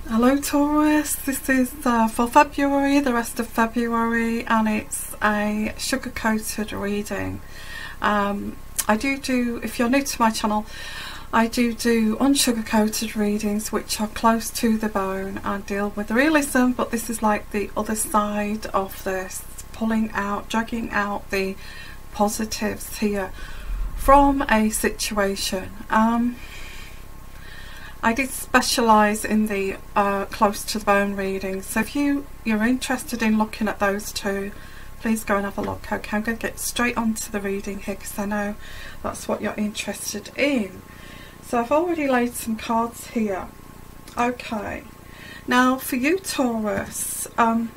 Hello Taurus, this is for February, the rest of February, and it's a sugar-coated reading. I do, if you're new to my channel, I do unsugar-coated readings which are close to the bone and deal with realism, but this is like the other side of this, pulling out, dragging out the positives here from a situation. I did specialise in the close to the bone readings, so if you're interested in looking at those two, please go and have a look. Okay, I'm going to get straight onto the reading here because I know that's what you're interested in. So I've already laid some cards here. Okay, now for you Taurus, I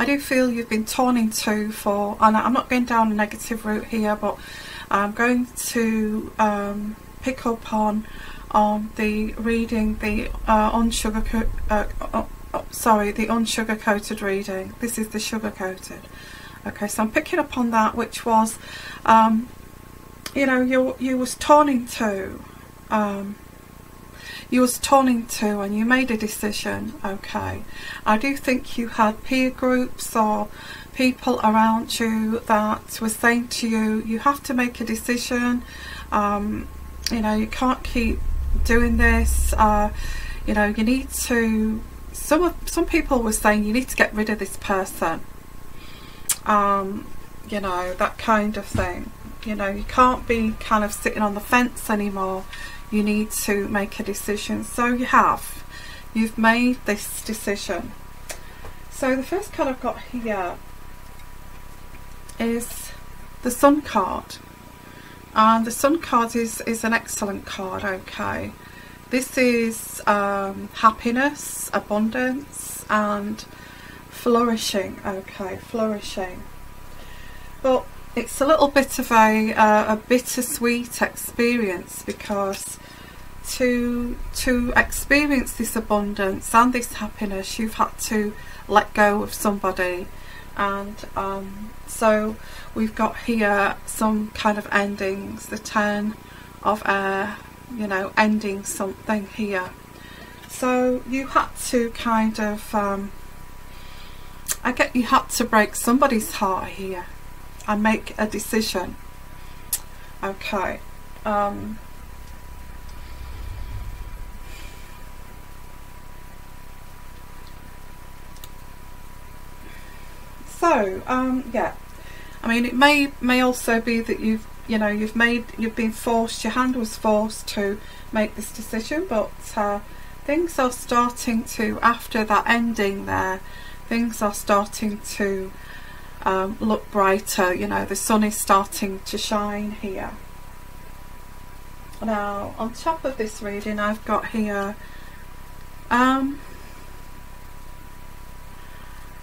do feel you've been torn in two for, and I'm not going down a negative route here, but I'm going to pick up on the reading, the unsugar-coated reading. This is the sugar-coated. Okay, so I'm picking up on that, which was, you know, you was torn in two. You was torn in two and you made a decision. Okay, I do think you had peer groups or people around you that were saying to you, you have to make a decision. You know, you can't keep doing this. You know, you need to, some people were saying you need to get rid of this person. You know, that kind of thing. You know, you can't be kind of sitting on the fence anymore. You need to make a decision. So you've made this decision. So the first card I've got here is the Sun card. And the Sun card is an excellent card. Okay, this is happiness, abundance and flourishing. Okay, flourishing, but it's a little bit of a bittersweet experience, because to experience this abundance and this happiness, you've had to let go of somebody. And so we've got here some kind of endings, the Ten of Air, you know, ending something here. So you had to kind of, I get you had to break somebody's heart here and make a decision. Okay. So yeah, I mean, it may also be that you've been forced, your hand was forced to make this decision, but things are starting to, after that ending there, things are starting to look brighter. You know, the sun is starting to shine here. Now on top of this reading I've got here,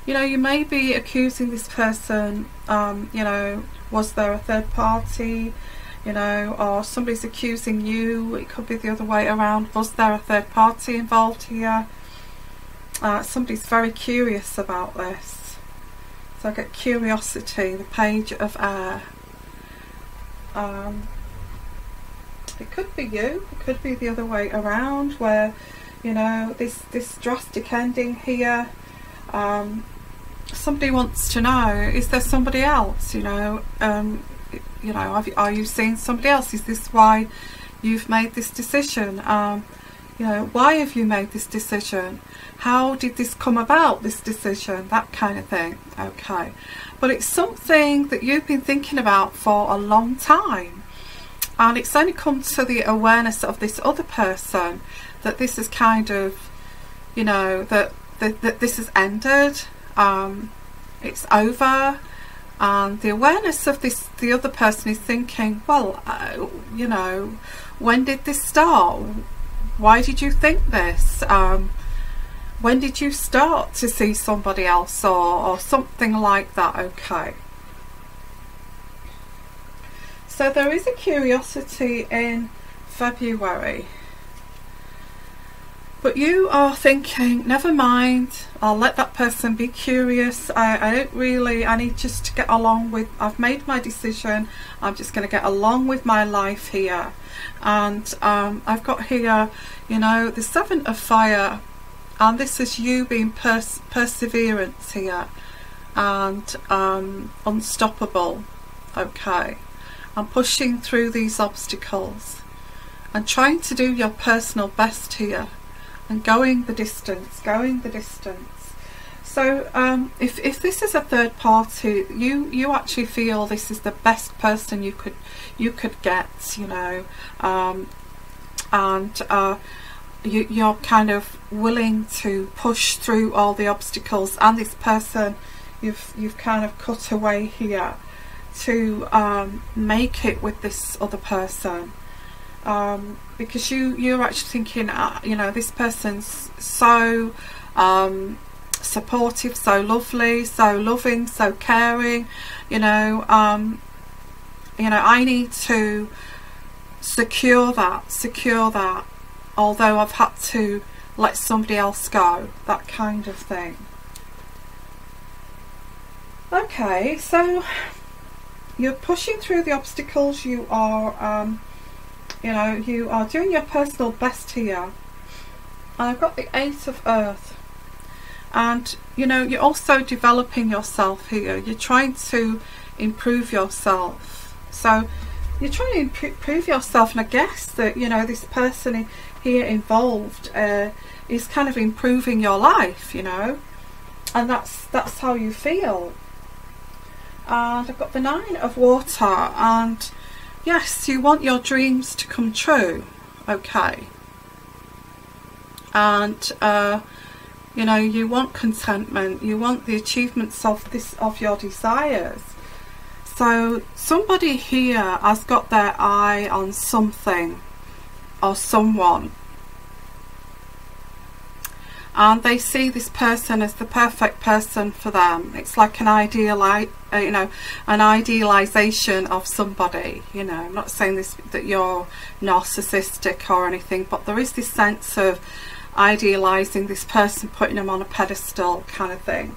you know, you may be accusing this person, you know, was there a third party, you know, or somebody's accusing you. It could be the other way around. Was there a third party involved here? Somebody's very curious about this. So I get curiosity, the Page of Air. It could be you, it could be the other way around, where, you know, this drastic ending here. Somebody wants to know, is there somebody else? You know, are you seeing somebody else? Is this why you've made this decision? You know, why have you made this decision? How did this come about, this decision? That kind of thing. Okay, but it's something that you've been thinking about for a long time, and it's only come to the awareness of this other person that this is kind of, you know, that this has ended. It's over, and the awareness of this, the other person is thinking, well, you know, when did this start? Why did you think this? When did you start to see somebody else, or something like that? Okay, so there is a curiosity in February. But you are thinking, never mind, I'll let that person be curious. I don't really, I need just to get along with, I've made my decision, I'm just going to get along with my life here. And I've got here, you know, the Seven of Fire and this is you being perseverance here, and unstoppable, okay, and pushing through these obstacles and trying to do your personal best here and going the distance. So if this is a third party, you actually feel this is the best person you could get, you know, and you're kind of willing to push through all the obstacles, and this person you've kind of cut away here to make it with this other person, because you're actually thinking, you know, this person's so supportive, so lovely, so loving, so caring, you know, I need to secure that, although I've had to let somebody else go, that kind of thing. Okay, so you're pushing through the obstacles, you are you know, you are doing your personal best here, and I've got the Eight of Earth, and you know, you're also developing yourself here, you're trying to improve yourself, so you're trying to improve yourself, and I guess that, you know, this person here involved is kind of improving your life, you know, and that's how you feel. And I've got the Nine of Water, and yes, you want your dreams to come true, okay, and you know, you want contentment, you want the achievements of your desires. So somebody here has got their eye on something or someone, and they see this person as the perfect person for them. It's like an you know, an idealization of somebody. You know, I'm not saying this that you're narcissistic or anything, but there is this sense of idealizing this person, putting them on a pedestal kind of thing.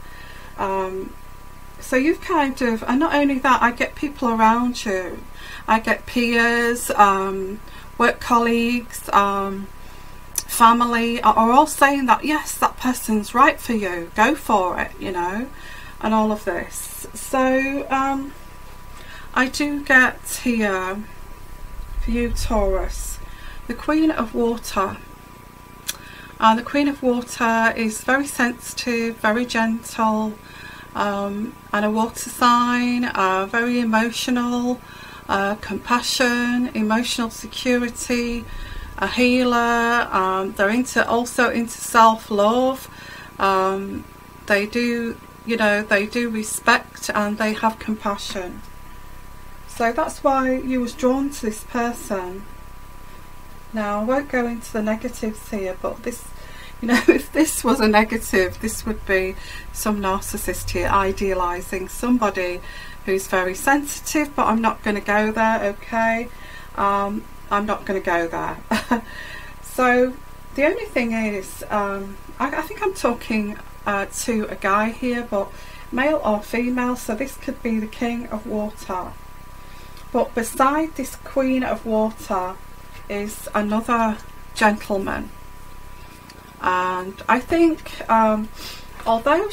So you've kind of, and not only that, I get people around you, I get peers, work colleagues, family are all saying that yes, that person's right for you, go for it, you know, and all of this. So I do get here for you, Taurus, the Queen of Water. The Queen of Water is very sensitive, very gentle, and a water sign, very emotional, compassion, emotional security, a healer. They're also into self-love. They do, you know, they do respect and they have compassion. So that's why you was drawn to this person. Now I won't go into the negatives here, but this, you know, if this was a negative, this would be some narcissist here idealizing somebody who's very sensitive, but I'm not going to go there, okay? I'm not going to go there. So the only thing is, I think I'm talking to a guy here, but male or female, so this could be the King of Water. But beside this Queen of Water is another gentleman, and I think although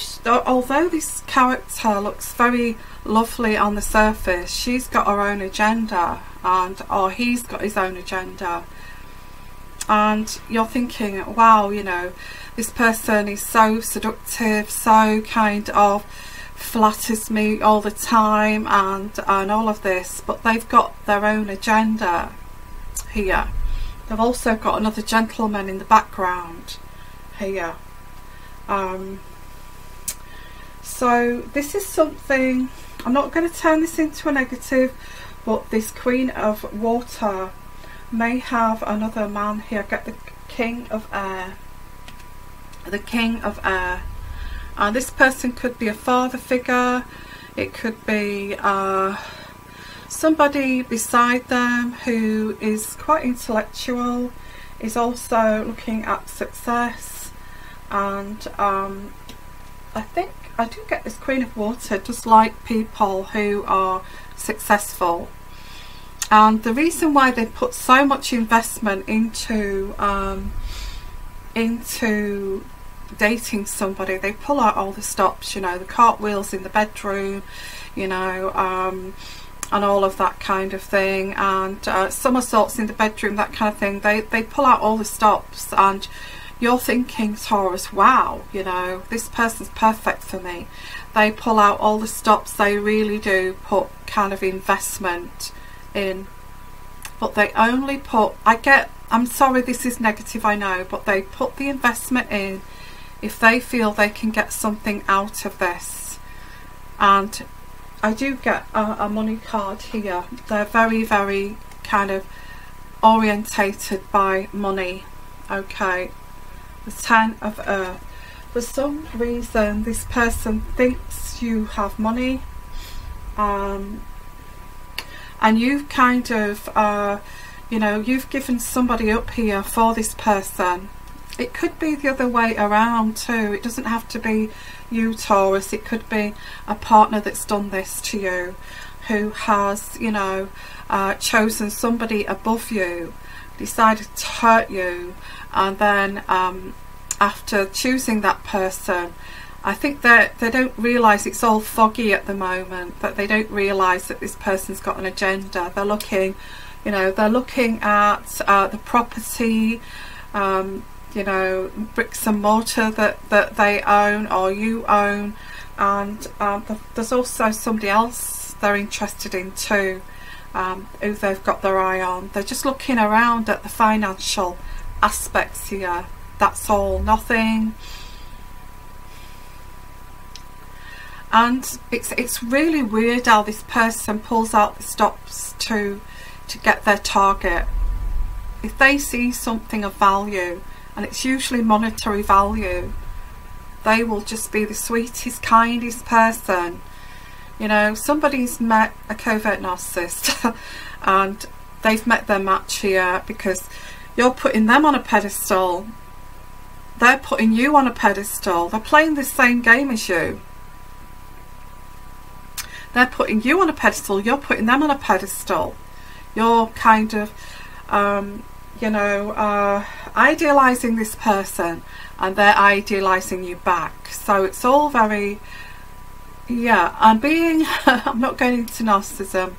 this character looks very lovely on the surface, she's got her own agenda, or he's got his own agenda, and you're thinking, wow, you know, this person is so seductive, so kind of flatters me all the time, and all of this, but they've got their own agenda here. They've also got another gentleman in the background here. So this is something, I'm not going to turn this into a negative, but this Queen of Water may have another man here. Get the King of Air. The King of Air. And this person could be a father figure, it could be somebody beside them who is quite intellectual, is also looking at success, and I think I do get this Queen of Water does like people who are successful, and the reason why they put so much investment into dating somebody, they pull out all the stops, you know, the cartwheels in the bedroom, you know, and all of that kind of thing, and somersaults in the bedroom, that kind of thing. They pull out all the stops, and you're thinking, Taurus, wow, you know, this person's perfect for me. They pull out all the stops. They really do put kind of investment in, but they only put, I'm sorry, this is negative, I know, but they put the investment in if they feel they can get something out of this. And I do get a money card here. They're very, very kind of orientated by money. Okay, the 10 of Earth. For some reason, this person thinks you have money, and you've kind of, you know, you've given somebody up here for this person. It could be the other way around too. It doesn't have to be you, Taurus. It could be a partner that's done this to you, who has, you know, chosen somebody above you, decided to hurt you, and then after choosing that person, I think that they don't realise, it's all foggy at the moment, that they don't realise that this person's got an agenda. They're looking, you know, they're looking at the property, you know, bricks and mortar that they own or you own, and there's also somebody else they're interested in too, who they've got their eye on. They're just looking around at the financial aspects here. That's all, nothing. And it's really weird how this person pulls out the stops to get their target. If they see something of value, and it's usually monetary value, they will just be the sweetest, kindest person. You know, somebody's met a covert narcissist and they've met their match here, because you're putting them on a pedestal, they're putting you on a pedestal, they're playing the same game as you. They're putting you on a pedestal, you're putting them on a pedestal. You're kind of, you know, idealising this person, and they're idealising you back. So it's all very, yeah, and being, I'm not going into narcissism,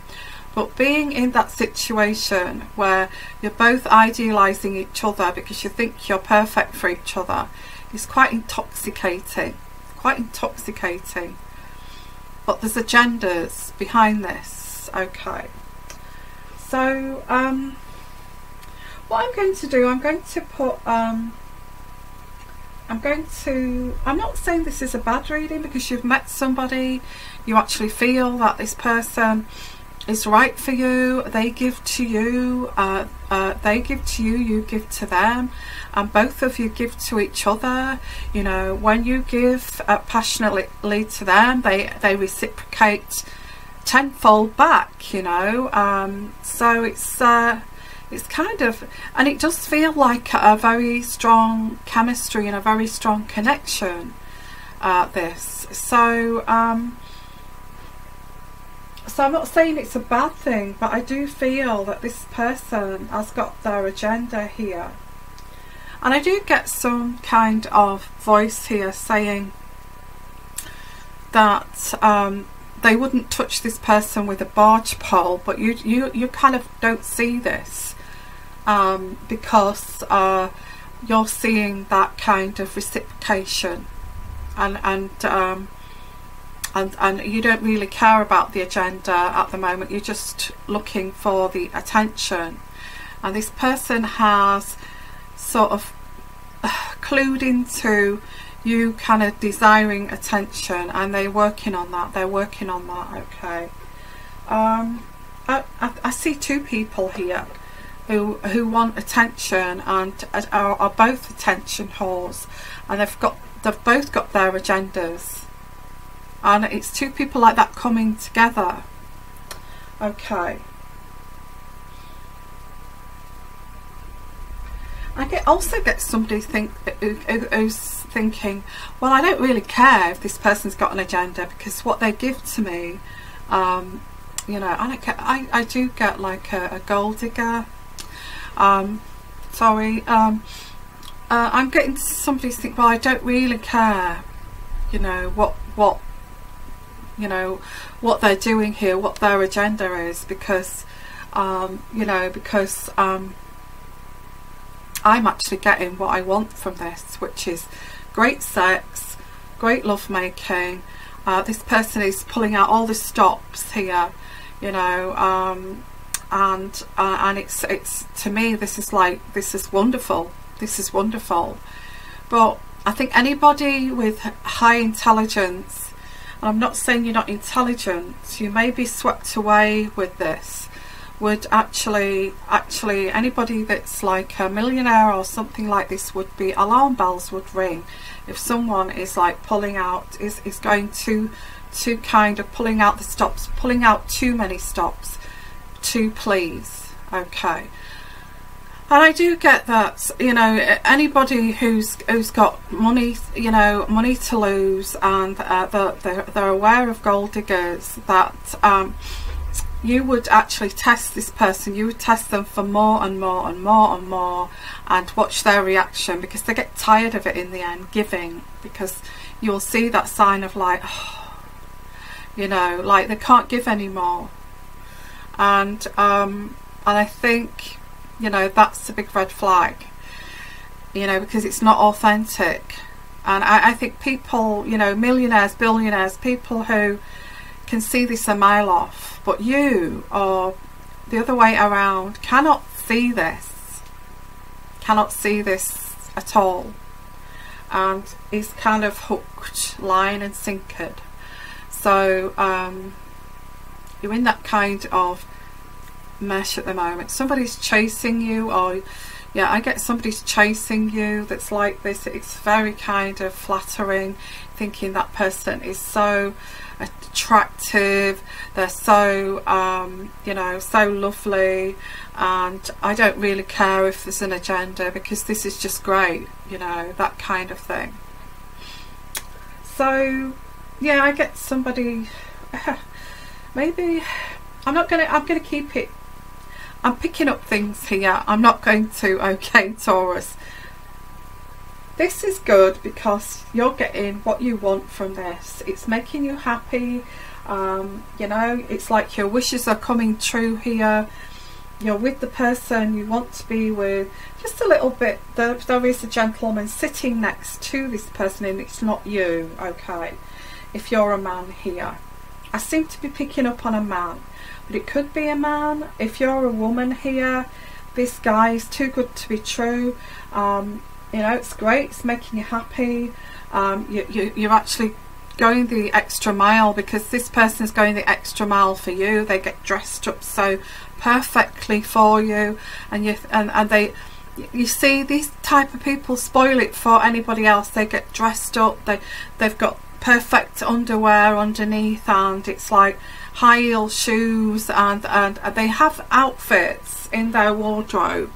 but being in that situation where you're both idealising each other because you think you're perfect for each other is quite intoxicating, quite intoxicating. But there's agendas behind this. Okay, so what I'm going to do, I'm going to put I'm not saying this is a bad reading, because you've met somebody, you actually feel that this person is right for you, they give to you, you give to them, and both of you give to each other. You know, when you give passionately to them, they reciprocate tenfold back, you know. So it's kind of, and it does feel like a very strong chemistry and a very strong connection, this. So so I'm not saying it's a bad thing, but I do feel that this person has got their agenda here. And I do get some kind of voice here saying that they wouldn't touch this person with a barge pole, but you kind of don't see this, because you're seeing that kind of reciprocation, and you don't really care about the agenda at the moment. You're just looking for the attention, and this person has sort of clued into you kind of desiring attention, and they're working on that. Okay, I see two people here who want attention and are both attention whores, and they've both got their agendas. And it's two people like that coming together. Okay. I also get somebody who's thinking, well, I don't really care if this person's got an agenda, because what they give to me, you know, I do get like a gold digger. Sorry. I'm getting somebody to think, well, I don't really care, you know, what you know, what they're doing here, what their agenda is, because you know, because I'm actually getting what I want from this, which is great sex, great love making. This person is pulling out all the stops here, you know, and it's to me, this is like, this is wonderful, this is wonderful. But I think anybody with high intelligence, and I'm not saying you're not intelligent, you may be swept away with this, would actually anybody that's like a millionaire or something like this, would be, alarm bells would ring if someone is like pulling out, is going to kind of pulling out the stops, pulling out too many stops to please. Okay. And I do get that, you know, anybody who's got money, you know, money to lose, and they're aware of gold diggers, that you would actually test this person, you would test them for more and more and more and more, and watch their reaction, because they get tired of it in the end, giving, because you'll see that sign of like, oh, you know, like they can't give anymore. And I think, you know, that's a big red flag, you know, because it's not authentic. And I think people, you know, millionaires, billionaires, people who can see this a mile off, but you, or the other way around, cannot see this at all, and is kind of hooked, line and sinkered. So you're in that kind of mesh at the moment. Somebody's chasing you, or yeah, I get somebody's chasing you that's like this. It's very kind of flattering, thinking that person is so attractive, they're so you know, so lovely, and I don't really care if there's an agenda, because this is just great, you know, that kind of thing. So yeah, I get somebody maybe I'm gonna keep it, I'm picking up things here, I'm not going to, okay, Taurus, this is good because you're getting what you want from this. It's making you happy, you know, it's like your wishes are coming true here. You're with the person you want to be with. Just a little bit, there is a gentleman sitting next to this person, and it's not you, okay, if you're a man here. I seem to be picking up on a man, but it could be a man. If you're a woman here, this guy is too good to be true. You know, it's great, it's making you happy. You're actually going the extra mile, because this person is going the extra mile for you. They get dressed up so perfectly for you, and you see, these type of people spoil it for anybody else. They get dressed up, they've got perfect underwear underneath, and it's like high heel shoes, and they have outfits in their wardrobe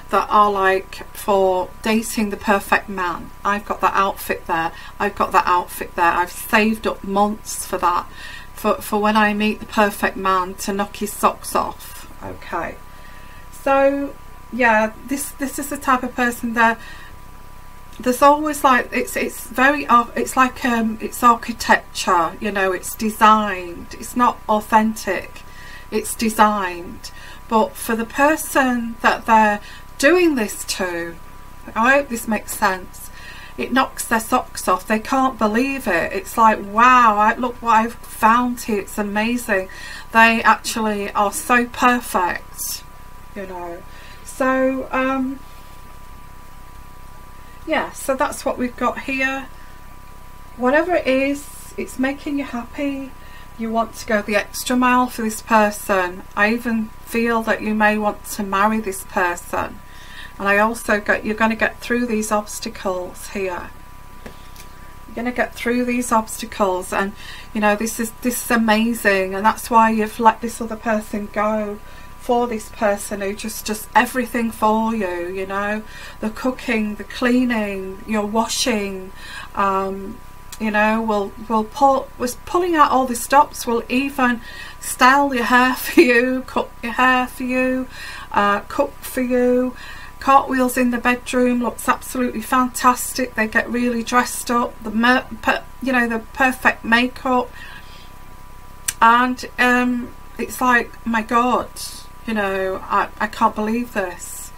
that are like for dating the perfect man. I've got that outfit there, I've got that outfit there, I've saved up months for that, for when I meet the perfect man to knock his socks off. Okay, so yeah, this is the type of person that there's always like, it's very it's like it's architecture, you know, it's designed, it's not authentic, it's designed. But for the person that they're doing this to, I hope this makes sense, it knocks their socks off. They can't believe it. It's like, wow, look what I've found here, it's amazing. They actually are so perfect, you know. So yeah, so that's what we've got here. Whatever it is, it's making you happy. You want to go the extra mile for this person. I even feel that you may want to marry this person. And I also got, you're going to get through these obstacles here. You're going to get through these obstacles, and you know, this is amazing, and that's why you've let this other person go, for this person who just does everything for you, you know, the cooking, the cleaning, your washing, you know, was pulling out all the stops, will even style your hair for you, cut your hair for you, cook for you, cartwheels in the bedroom, looks absolutely fantastic. They get really dressed up, you know, the perfect makeup, and it's like, my God, you know, I can't believe this.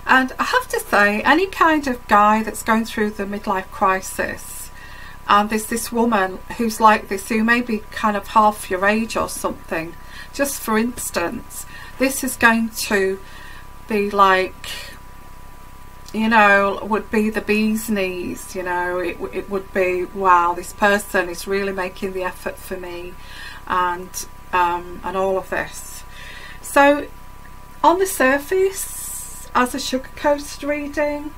And I have to say, any kind of guy that's going through the midlife crisis, and there's this woman who's like this, who may be kind of half your age or something, just for instance, this is going to be like, you know, would be the bee's knees, you know, it would be, wow, this person is really making the effort for me, and all of this. So on the surface, as a sugar-coated reading,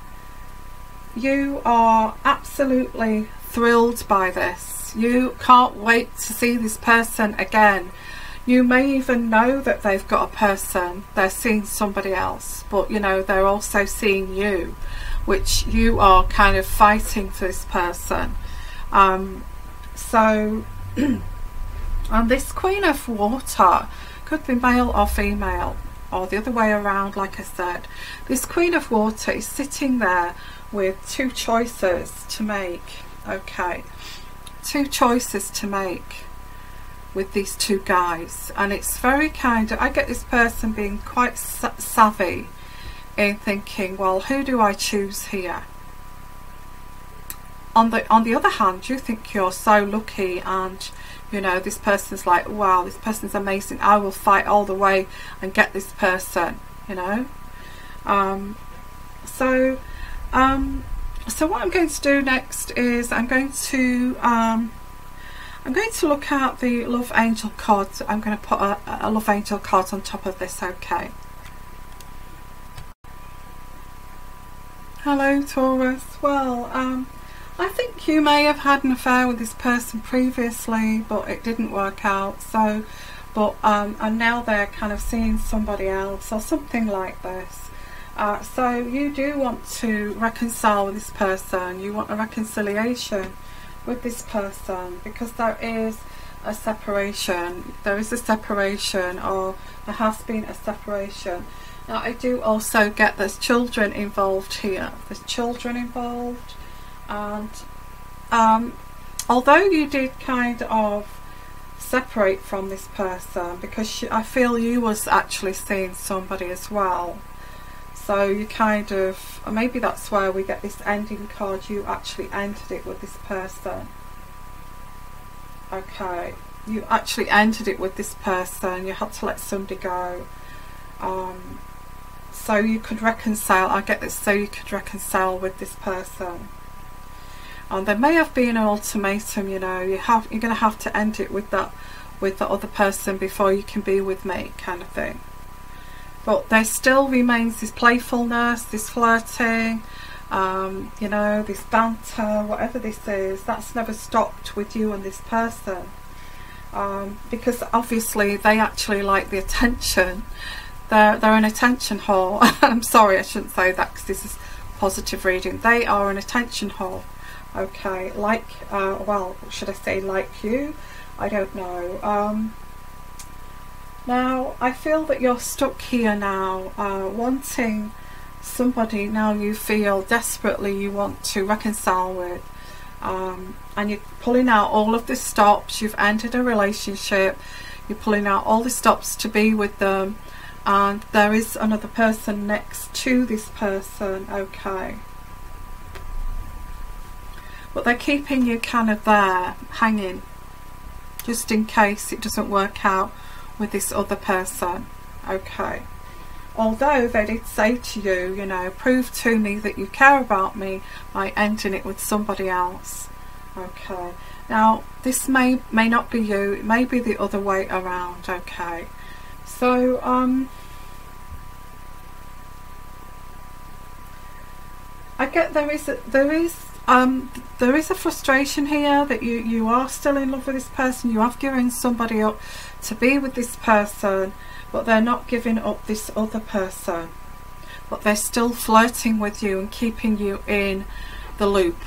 you are absolutely thrilled by this. You can't wait to see this person again. You may even know that they've got a person, they're seeing somebody else, but you know, they're also seeing you, which you are kind of fighting for this person. So and this Queen of Water could be male or female, or the other way around. Like I said, this Queen of Water is sitting there with two choices to make. Okay, two choices to make with these two guys, and it's very kind of, I get this person being quite savvy in thinking, well, who do I choose here? On the other hand, you think you're so lucky, and you know, this person's like, wow, this person's amazing, I will fight all the way and get this person, you know. So what I'm going to do next is I'm going to look at the Love Angel card. I'm going to put a Love Angel card on top of this, okay. Hello Taurus. Well, I think you may have had an affair with this person previously, but it didn't work out. So, and now they're kind of seeing somebody else or something like this. So you do want to reconcile with this person. You want a reconciliation with this person, because there is a separation. There is a separation, or there has been a separation. Now I do also get there's children involved here. There's children involved, and although you did kind of separate from this person, because I feel you was actually seeing somebody as well. So you kind of, maybe that's where we get this ending card. You actually ended it with this person. Okay, you actually ended it with this person. You had to let somebody go. So you could reconcile. I get this. So you could reconcile with this person. And there may have been an ultimatum. You know, you're going to have to end it with the other person before you can be with me, kind of thing. But there still remains this playfulness, this flirting, you know, this banter, whatever this is, that's never stopped with you and this person. Because obviously they actually like the attention. They're an attention whore. I'm sorry, I shouldn't say that because this is positive reading. They are an attention whore. Okay, like, well, should I say like you? I don't know. Now, I feel that you're stuck here now, wanting somebody now you feel desperately you want to reconcile with, and you're pulling out all of the stops. You've ended a relationship, you're pulling out all the stops to be with them, and there is another person next to this person, okay. But they're keeping you kind of there, hanging, just in case it doesn't work out with this other person, okay. Although they did say to you, you know, prove to me that you care about me by ending it with somebody else, okay. Now this may not be you, it may be the other way around, okay. So I get there is a frustration here that you are still in love with this person. You have given somebody up to be with this person, but they're not giving up this other person, but they're still flirting with you and keeping you in the loop,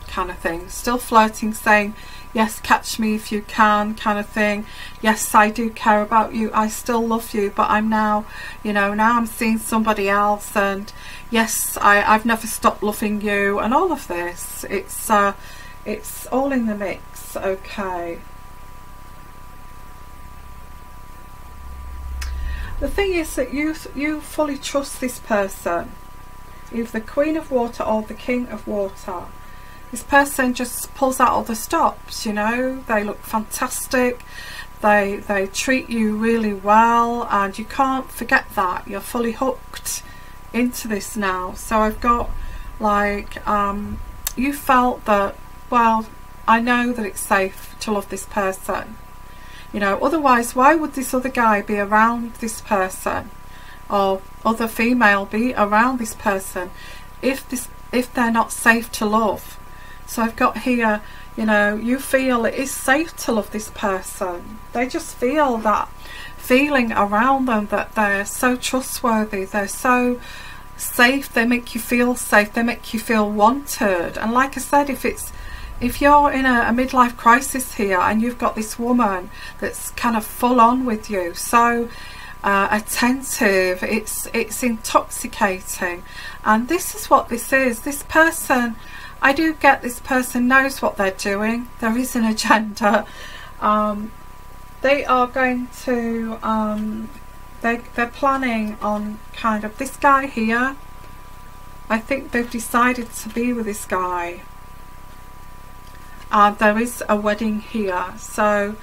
kind of thing. Still flirting, saying, yes, catch me if you can, kind of thing. Yes, I do care about you, I still love you, but I'm now, you know, now I'm seeing somebody else, and yes, I've never stopped loving you, and all of this. It's all in the mix. Okay. The thing is that you fully trust this person, either the Queen of Water or the King of Water. This person just pulls out all the stops, you know. They look fantastic, they treat you really well, and you can't forget that. You're fully hooked into this now. So I've got like, you felt that, well, I know that it's safe to love this person. You know, otherwise why would this other guy be around this person, or other female be around this person, if they're not safe to love? So I've got here, you know, you feel it is safe to love this person. They just feel that feeling around them, that they're so trustworthy, they're so safe, they make you feel safe, they make you feel wanted. And like I said, if you're in a midlife crisis here and you've got this woman that's kind of full on with you, so attentive, it's intoxicating, and this is what this is. This person, I do get this person knows what they're doing. There is an agenda. They are going to they're planning on kind of this guy here. I think they've decided to be with this guy. There is a wedding here, so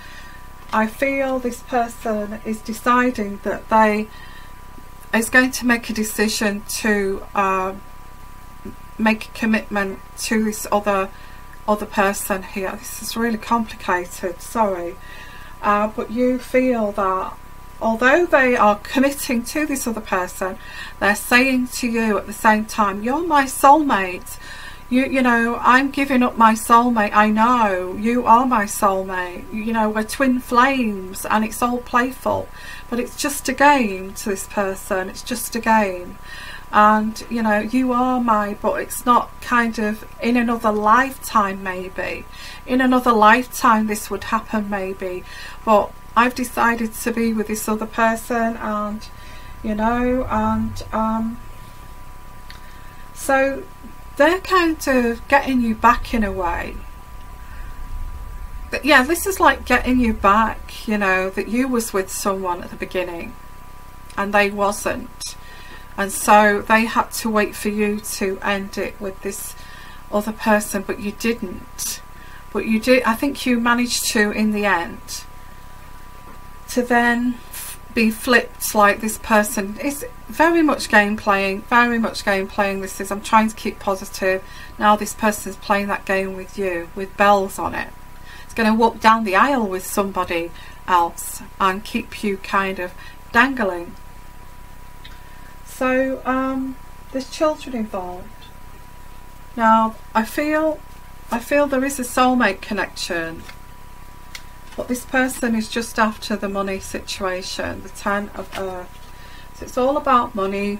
I feel this person is deciding that they is going to make a decision to make a commitment to this other person here. This is really complicated, sorry, but you feel that although they are committing to this other person, they're saying to you at the same time, you're my soulmate. You know, I'm giving up my soulmate. I know you are my soulmate. You know, we're twin flames, and it's all playful, but it's just a game to this person. It's just a game. And you know, you are but it's not kind of in another lifetime. Maybe in another lifetime this would happen, maybe, but I've decided to be with this other person, and you know, and so they're kind of getting you back in a way. But yeah, this is like getting you back, you know, that you was with someone at the beginning and they wasn't, and so they had to wait for you to end it with this other person, but you didn't. But you did. I think you managed to, in the end, to then be flipped. Like, this person is very much game playing, very much game playing. This is, I'm trying to keep positive. Now this person's playing that game with you, with bells on it. It's going to walk down the aisle with somebody else and keep you kind of dangling. So there's children involved. Now I feel there is a soulmate connection, but this person is just after the money situation, the 10 of Earth. So it's all about money.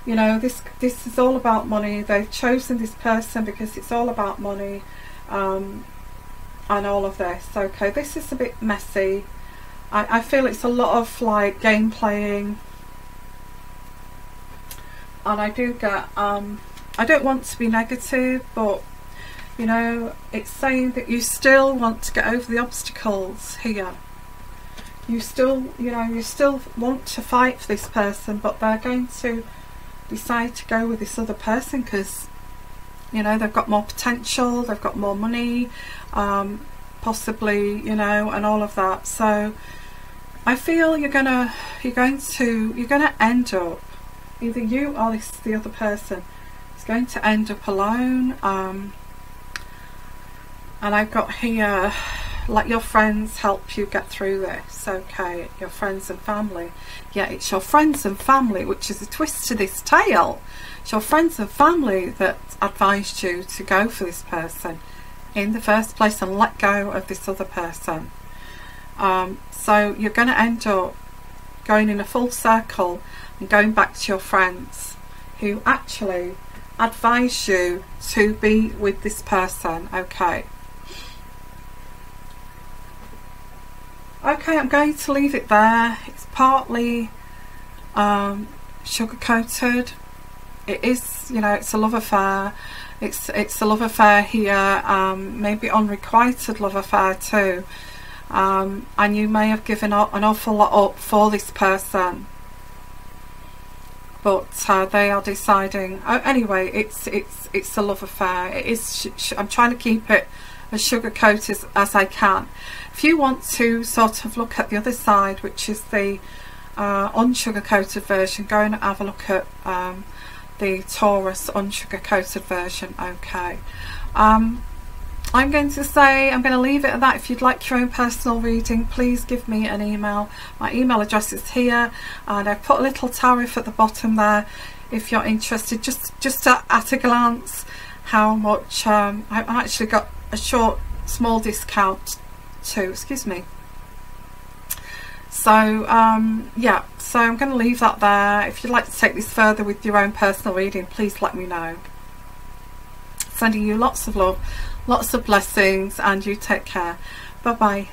You know, this is all about money. They've chosen this person because it's all about money, and all of this. Okay, this is a bit messy. I feel it's a lot of like game playing, and I do get I don't want to be negative, but you know, it's saying that you still want to get over the obstacles here. You still, you know, you still want to fight for this person, but they're going to decide to go with this other person because, you know, they've got more potential, they've got more money, possibly, you know, and all of that. So I feel you're gonna end up, either you or the other person is going to end up alone. And I've got here, let your friends help you get through this. Okay, your friends and family. Yeah, it's your friends and family, which is a twist to this tale. It's your friends and family that advised you to go for this person in the first place and let go of this other person. So you're going to end up going in a full circle and going back to your friends, who actually advise you to be with this person. Okay. Okay, I'm going to leave it there. It's partly sugar-coated. It is, you know, it's a love affair. It's a love affair here, maybe unrequited love affair too. And you may have given an awful lot up for this person, but they are deciding. Oh, anyway, it's a love affair. It is. I'm trying to keep it as sugar-coated as I can. If you want to sort of look at the other side, which is the unsugar-coated version, go and have a look at the Taurus unsugar-coated version. Okay. I'm going to leave it at that. If you'd like your own personal reading, please give me an email. My email address is here, and I've put a little tariff at the bottom there if you're interested, just at a glance how much. I've actually got a small discount too, excuse me. So yeah, so I'm going to leave that there. If you'd like to take this further with your own personal reading, please let me know. Sending you lots of love, lots of blessings, and you take care. Bye bye.